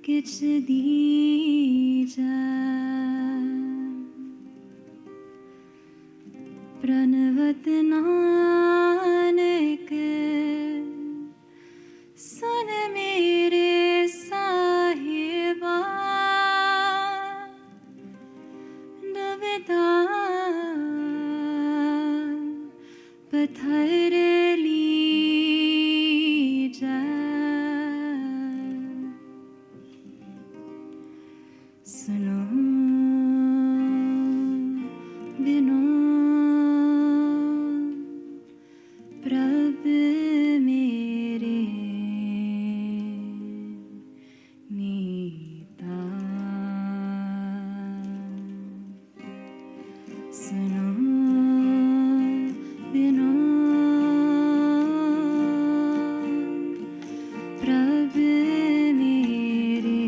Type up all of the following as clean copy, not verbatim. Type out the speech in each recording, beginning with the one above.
किछ दीजा प्रणवत नानक सुन मेरे साहिबा दुविधा पत्थर लीजा सुनो बिनो प्रभ मेरे मीता सुनो बिनो प्रभ मेरे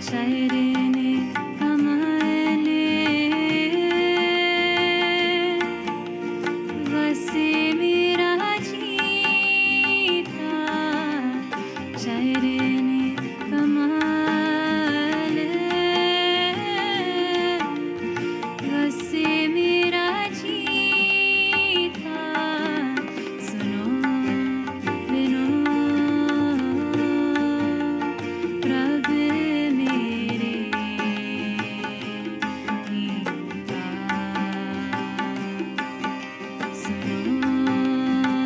चरने कमले वसे मेरा जीता चरने कमले वसे मेरा जीता सुनो बिनो प्रभ मेरे मीता सुनो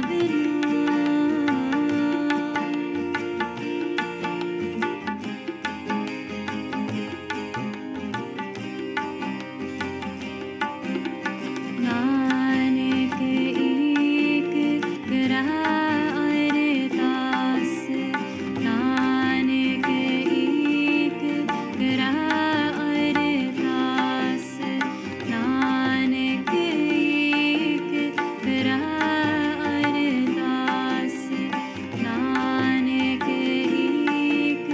बिनो नानक एक अरदास नानक एक अरदास नानक एक अरदास नानक एक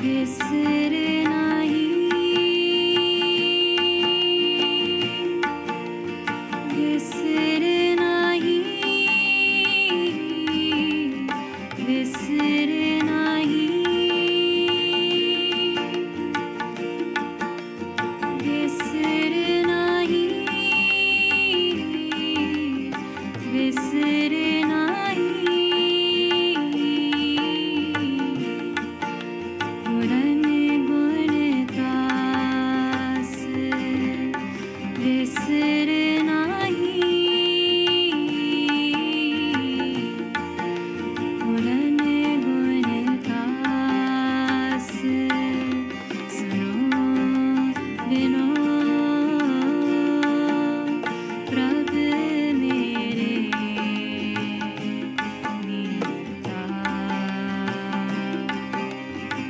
बिसर बिसर बिसर बिसर बिसर पुरन गुणदास बिसर पुरन गुणदास सुनो बिनो प्रभ मेरे मीता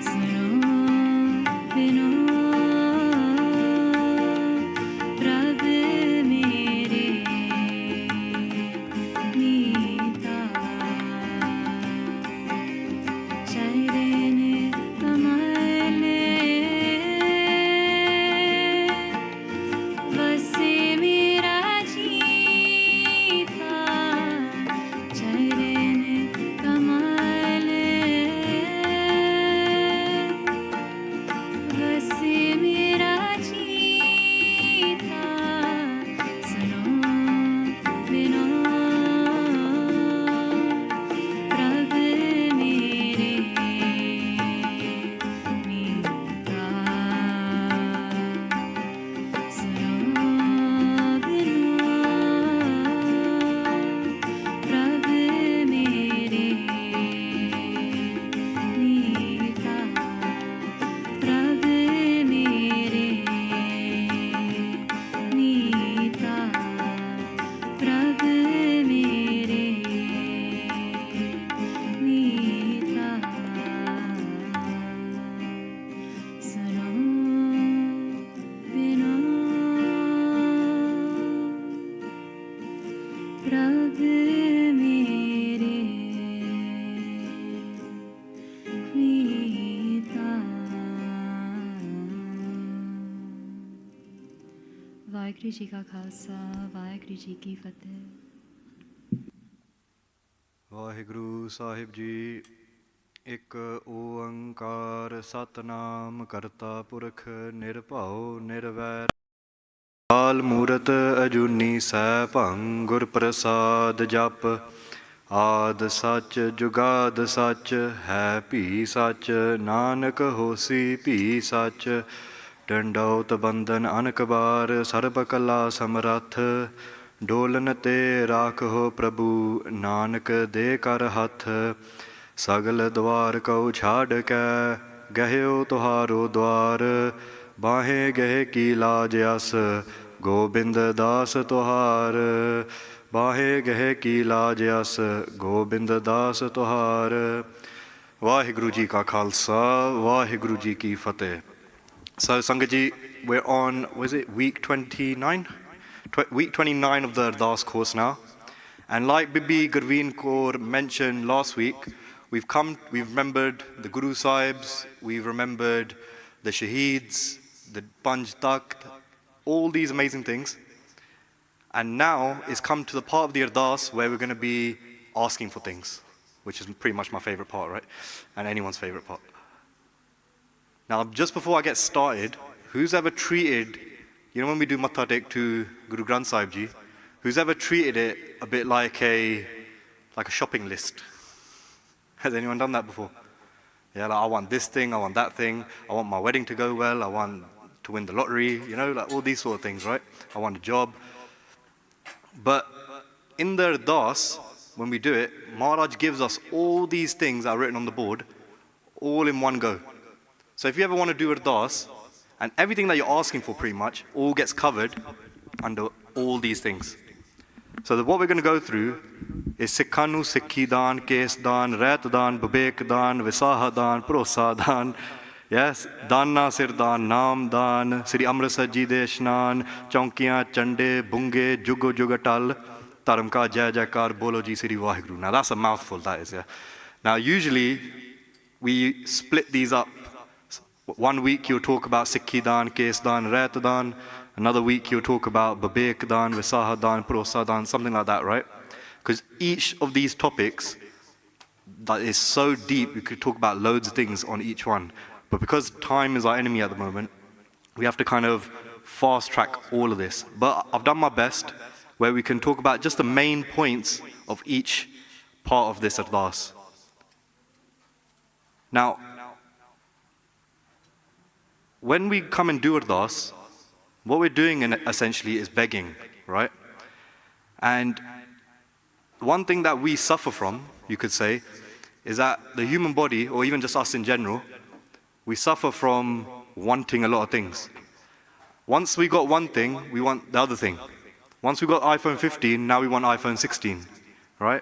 सुनो बिनो प्रभ मेरे मीता चरण कमले वसे मेरा जीता चरण कमले वसे मेरा जीता सुनो बिनो प्रभ मेरे मीता सुनो बिनो प्रभ मेरे मीता प्रभ मेरे मीता प्रभ मेरे मीता सुनो बिनो प्रभ मेरे मीता वाहिगुरू जी का खालसा वाहिगुरू जी की फतेह ਵਾਹਿਗੁਰੂ ਸਾਹਿਬ ਜੀ ਇੱਕ ਓੰਕਾਰ ਸਤਨਾਮ ਕਰਤਾ ਪੁਰਖ ਨਿਰਭਉ ਨਿਰਵੈਰ ਕਾਲ ਮੂਰਤ ਅਜੂਨੀ ਸੈਭੰ ਗੁਰ ਪ੍ਰਸਾਦ ਜਪ ਆਦ ਸੱਚ ਜੁਗਾਦ ਸੱਚ ਹੈ ਭੀ ਸੱਚ ਨਾਨਕ ਹੋਸੀ ਭੀ ਸੱਚ ਡੰਡੌਤ ਬੰਧਨ ਅਨਕ ਬਾਰ ਸਰਬ ਕਲਾ ਸਮਰੱਥ ਡੋਲਨ ਤੇ ਰਾਖੋ ਪ੍ਰਭੂ ਨਾਨਕ ਦੇ ਕਰ ਹੱਥ ਸਗਲ ਦਵਾਰ ਕਉ ਛਾੜ ਕੈ ਗਹਿਓ ਤੁਹਾਰੋ ਦਵਾਰ ਬਾਹੇ ਗਹਿ ਕੀ ਲਾਜ ਅਸ ਗੋਬਿੰਦ ਦਾਸ ਤੁਹਾਰ ਬਾਹੇ ਗਹਿ ਕੀ ਲਾਜ ਅਸ ਗੋਬਿੰਦ ਦਾਸ ਤੁਹਾਰ ਵਾਹਿਗੁਰੂ ਜੀ ਕਾ ਖਾਲਸਾ ਵਾਹਿਗੁਰੂ ਜੀ ਕੀ ਫਤਿਹ So Sangat ji, we're on, was it week 29? Week 29 of the Ardaas course now. And like Bibi Gurveen Kaur mentioned last week, we've remembered the Guru Sahibs, we've remembered the Shaheeds, the Panj Takht, all these amazing things. And now it's come to the part of the Ardaas where we're going to be asking for things, which is pretty much my favorite part, right? And anyone's favorite part. Now, just before I get started, who's ever treated, you know when we do Matha Tek to Guru Granth Sahib Ji, who's ever treated it a bit like a shopping list? Has anyone done that before? Yeah, like I want this thing, I want that thing, I want my wedding to go well, I want to win the lottery, you know, like all these sort of things, right? I want a job. But in the Ardaas, when we do it, Maharaj gives us all these things that are written on the board, all in one go. So if you ever want to do Ardaas, and everything that you're asking for pretty much, all gets covered under all these things. So what we're going to go through is Sikhan nu Sikhi dan, Kes dan, Raat dan, Babek dan, Visaha dan, Prosa dan, yes, Dana Sir dan, Naam dan, Sri Amritsar Ji de Ishnan, Chaukiyan, Chande, Bunge, Jugo Jugatal, Dharam ka Jai Jaikar, Bolo Ji Sri Waheguru. Now that's a mouthful, that is, yeah. Now usually we split these up. 1 week you'll talk about Sikhi dan, Kes dan, Raat dan. Another week you'll talk about Babek dan, Visaha dan, Prosa dan, something like that, right? Because each of these topics that is so deep, we could talk about loads of things on each one. But because time is our enemy at the moment, we have to kind of fast track all of this. But I've done my best where we can talk about just the main points of each part of this Ardaas. Now, when we come and do Ardaas, what we're doing essentially is begging, right? And one thing that we suffer from, you could say, is that the human body, or even just us in general, we suffer from wanting a lot of things. Once we got one thing, we want the other thing. Once we got iPhone 15, now we want iPhone 16, right?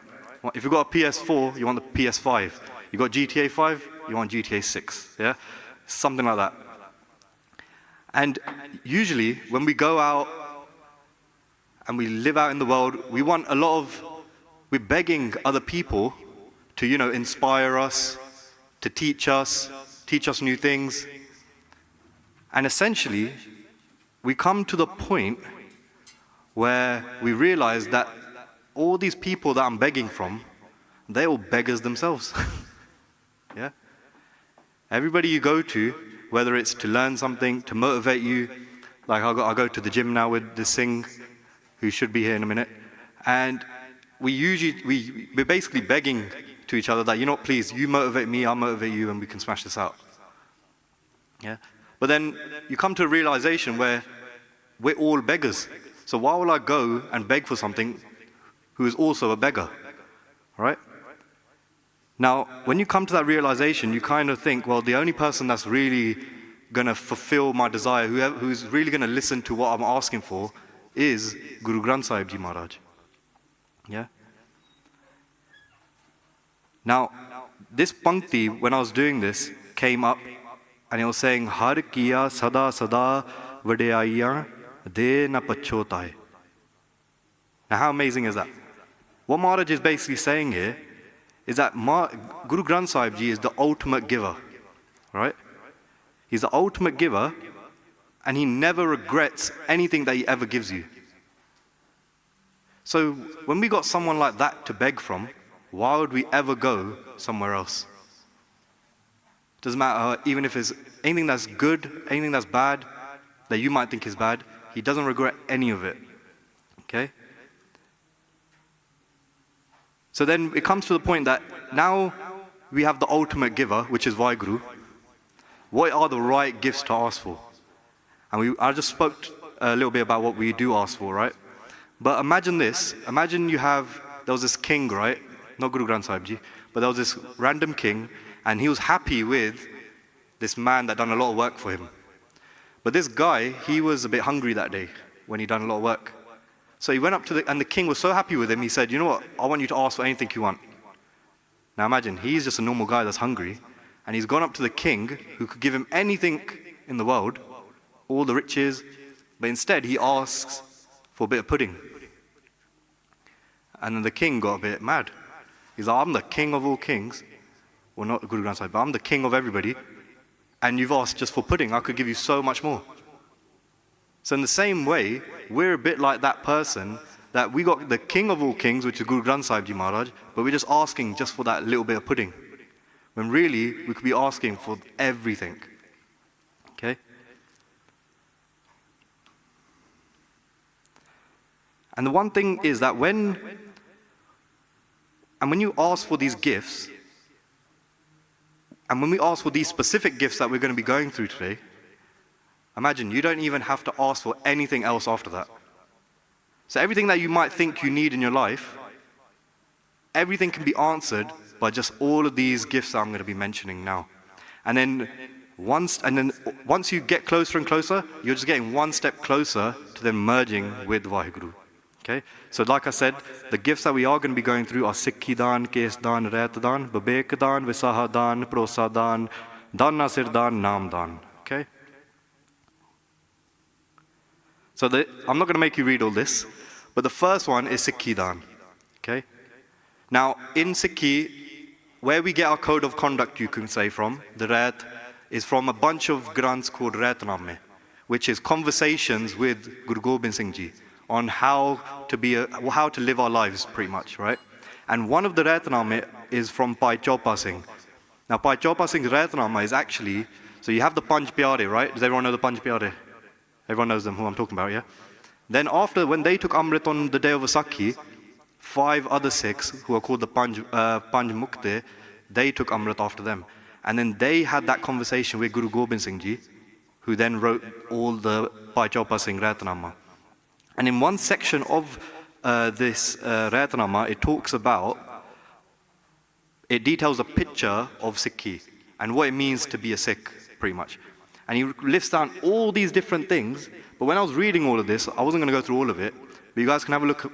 If you got a PS4, you want the PS5. You got GTA 5, you want GTA 6, yeah? Something like that. And usually, when we go out and we live out in the world, we're begging other people to, you know, inspire us, to teach us new things. And essentially, we come to the point where we realize that all these people that I'm begging from, they're all beggars themselves. Yeah? Everybody you go to, whether it's to learn something, to motivate you, like I go to the gym now with this Singh, who should be here in a minute, and we're basically begging to each other that, you know, please, you motivate me, I'll motivate you, and we can smash this out. Yeah? But then you come to a realization where we're all beggars. So why will I go and beg for something who is also a beggar? Right? Now, when you come to that realization, you kind of think, well, the only person that's really going to fulfill my desire, who's really going to listen to what I'm asking for, is Guru Granth Sahib Ji Maharaj. Yeah? Now, this pankti, when I was doing this, came up, and it was saying, Har kiya sada sada vadayaiyan de na pachotai. Now, how amazing is that? What Maharaj is basically saying here is that Guru Granth Sahib Ji is the ultimate giver, right? He's the ultimate giver, and he never regrets anything that he ever gives you. So when we got someone like that to beg from, why would we ever go somewhere else? Doesn't matter, even if it's anything that's good, anything that's bad, that you might think is bad, he doesn't regret any of it, okay? So then it comes to the point that now we have the ultimate giver, which is Vaheguru. What are the right gifts to ask for? And I just spoke a little bit about what we do ask for, right? But imagine this. Imagine there was this king, right? Not Guru Granth Sahib Ji, but there was this random king, and he was happy with this man that done a lot of work for him. But this guy, he was a bit hungry that day when he done a lot of work. So he went up and the king was so happy with him, he said, you know what, I want you to ask for anything you want. Now imagine, he's just a normal guy that's hungry, and he's gone up to the king, who could give him anything in the world, all the riches, but instead he asks for a bit of pudding. And then the king got a bit mad. He's like, I'm the king of all kings, Well, not Guru Granth Sahib, but I'm the king of everybody. And you've asked just for pudding, I could give you so much more. So in the same way, we're a bit like that person that we got the king of all kings, which is Guru Granth Sahib Ji Maharaj, but we're just asking just for that little bit of pudding. When really, we could be asking for everything. Okay? And the one thing is that when you ask for these gifts, and when we ask for these specific gifts that we're going to be going through today, imagine you don't even have to ask for anything else after that. So everything that you might think you need in your life, everything can be answered by just all of these gifts that I'm going to be mentioning now. And then once you get closer and closer, you're just getting one step closer to them merging with Vaheguru. Okay? So like I said, the gifts that we are going to be going through are Sikhi Dan, Kes Dan, Ret Dan, Babek Dan, Visaha Dan, Prosa Dan, Dan Nasir Dan, Nam Dan. Okay? So I'm not going to make you read all this, but the first one is Sikhi Dan. Okay? Now, in Sikhi, where we get our code of conduct, you can say from, the Ret, is from a bunch of granths called Retname, which is conversations with Guru Gobind Singh Ji on how to live our lives, pretty much, right? And one of the Retname is from Bhai Chopa Singh. Now, Bhai Chopa Singh's Retnama is actually, so you have the Panj Pyare, right? Does everyone know the Panj Pyare? Everyone knows them, who I'm talking about, yeah? Then after, when they took Amrit on the day of Vaisakhi, 5 other Sikhs, who are called the Panj Mukte, they took Amrit after them. And then they had that conversation with Guru Gobind Singh Ji, who then wrote all the Bhai Chopa Singh Retnama. And in one section of this Retnama, it details a picture of Sikhi and what it means to be a Sikh, pretty much. And he lists down all these different things, but when I was reading all of this, I wasn't going to go through all of it, but you guys can have a look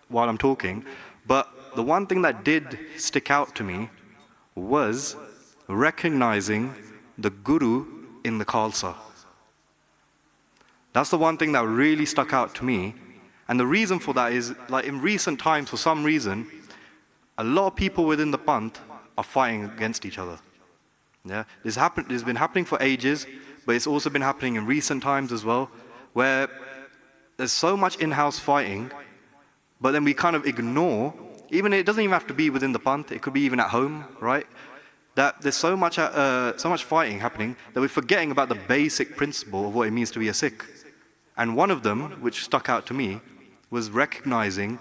while I'm talking. But the one thing that did stick out to me was recognizing the Guru in the Khalsa. That's the one thing that really stuck out to me. And the reason for that is, like in recent times, for some reason, a lot of people within the Panth are fighting against each other. Yeah, this has been happening for ages, but it's also been happening in recent times as well, where there's so much in-house fighting, but then we kind of ignore, even it doesn't even have to be within the Panth, it could be even at home, right? That there's so much fighting happening that we're forgetting about the basic principle of what it means to be a Sikh. And one of them, which stuck out to me, was recognizing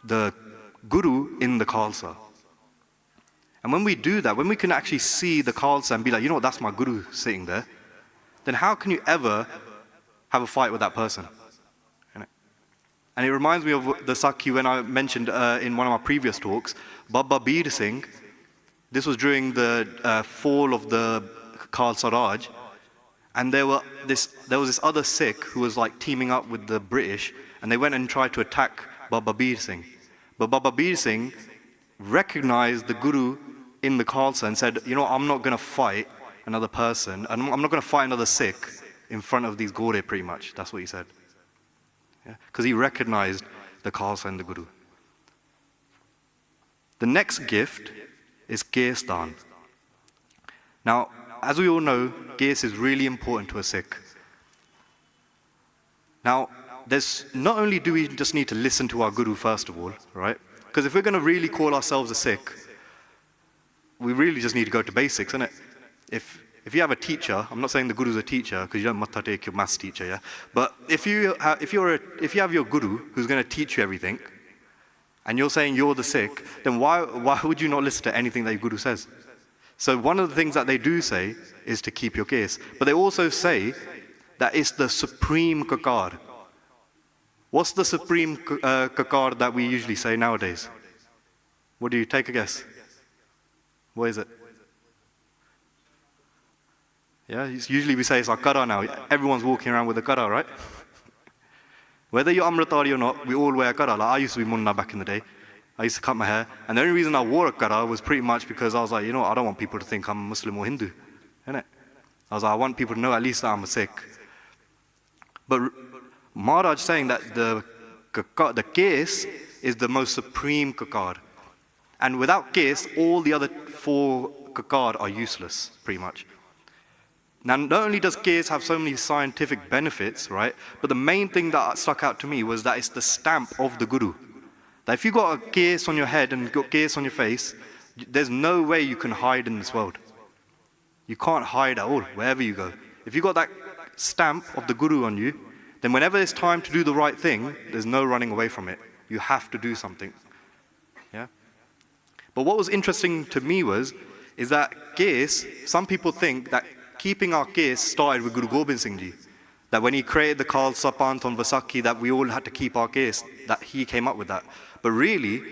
the Guru in the Khalsa. And when we do that, when we can actually see the Khalsa and be like, you know what, that's my Guru sitting there, then how can you ever have a fight with that person? And it reminds me of the Sakhi when I mentioned in one of my previous talks, Baba Bir Singh. This was during the fall of the Khalsa Raj. And there was this other Sikh who was like teaming up with the British, and they went and tried to attack Baba Bir Singh. But Baba Bir Singh recognized the Guru in the Khalsa and said, you know, I'm not going to fight another person, and I'm not going to fight another Sikh in front of these Gore, pretty much. That's what he said. Because he recognized the Khalsa and the Guru. The next gift is Kes Dan. Now, as we all know, Kes is really important to a Sikh. Now, not only do we just need to listen to our Guru first of all, right? Because if we're going to really call ourselves a Sikh, we really just need to go to basics, innit? If you have a teacher, I'm not saying the Guru's a teacher, because you don't matha take your maths teacher, yeah? But if you have your Guru who's going to teach you everything, and you're saying you're the Sikh, then why would you not listen to anything that your Guru says? So one of the things that they do say is to keep your case. But they also say that it's the supreme kakar. What's the supreme kakar that we usually say nowadays? What do you take a guess? What is it? Yeah, usually we say it's our kara now. Everyone's walking around with a kara, right? Whether you're Amritari or not, we all wear a kara. Like I used to be munna back in the day. I used to cut my hair. And the only reason I wore a kara was pretty much because I was like, you know, I don't want people to think I'm Muslim or Hindu. Innit? I was like, I want people to know at least that I'm a Sikh. But Maharaj saying that the case is the most supreme kakar. And without case, all the other 4 kakar are useless, pretty much. Now, not only does case have so many scientific benefits, right, but the main thing that stuck out to me was that it's the stamp of the Guru. That if you got a case on your head and got case on your face, there's no way you can hide in this world. You can't hide at all, wherever you go. If you got that stamp of the Guru on you, then whenever it's time to do the right thing, there's no running away from it. You have to do something. Yeah? But what was interesting to me is that case, some people think that keeping our case started with Guru Gobind Singh Ji. That when he created the Khalsa Panth on Vaisakhi, that we all had to keep our case, that he came up with that. But really,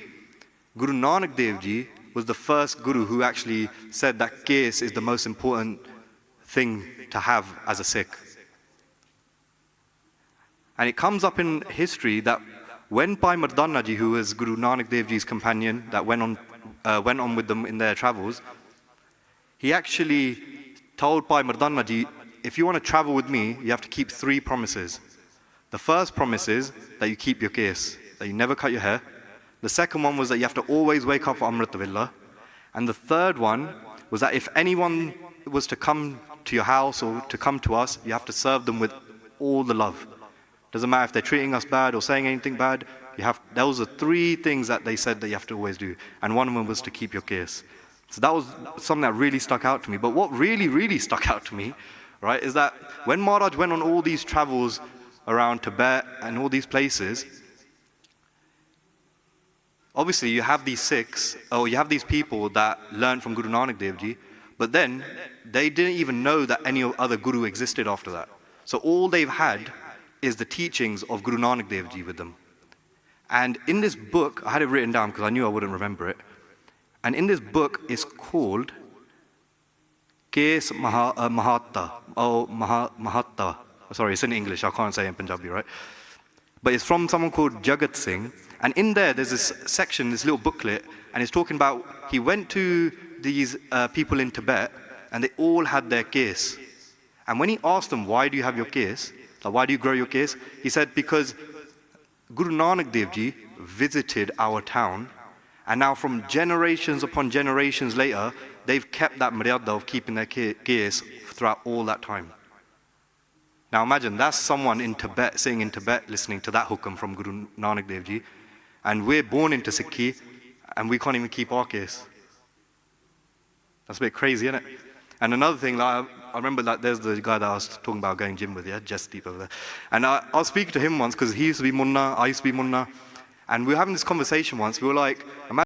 Guru Nanak Dev Ji was the first Guru who actually said that case is the most important thing to have as a Sikh. And it comes up in history that when Bhai Mardana Ji, who was Guru Nanak Dev Ji's companion, that went on with them in their travels, he actually told Bhai Mardana Ji, if you want to travel with me, you have to keep 3 promises. The first promise is that you keep your case, that you never cut your hair. The second one was that you have to always wake up for Amrita Villa. And the third one was that if anyone was to come to your house or to come to us, you have to serve them with all the love. Doesn't matter if they're treating us bad or saying anything bad, those are 3 things that they said that you have to always do. And one of them was to keep your case. So that was something that really stuck out to me. But what really, really stuck out to me, right, is that when Maharaj went on all these travels around Tibet and all these places, obviously you have these Sikhs, or you have these people that learned from Guru Nanak Dev Ji, but then they didn't even know that any other Guru existed after that. So all they've had is the teachings of Guru Nanak Dev Ji with them. And in this book, I had it written down because I knew I wouldn't remember it. And in this book, it's called Kes Mahatta, or Mahatta. Sorry, it's in English, I can't say it in Punjabi, right? But it's from someone called Jagat Singh. And in there, there's this section, this little booklet, and it's talking about, he went to these people in Tibet, and they all had their case. And when he asked them, why do you have your case? Like, why do you grow your case? He said, because Guru Nanak Dev Ji visited our town, and now from generations upon generations later, they've kept that maryada of keeping their case throughout all that time. Now imagine, that's someone in Tibet, sitting in Tibet, listening to that hukam from Guru Nanak Dev Ji, and we're born into Sikhi, and we can't even keep our case. That's a bit crazy, isn't it? And another thing, like, I remember that there's the guy that I was talking about going gym with, yeah, Jasdeep over there. And I was speaking to him once, because he used to be Munna, I used to be Munna, and we were having this conversation once. We were like, imagine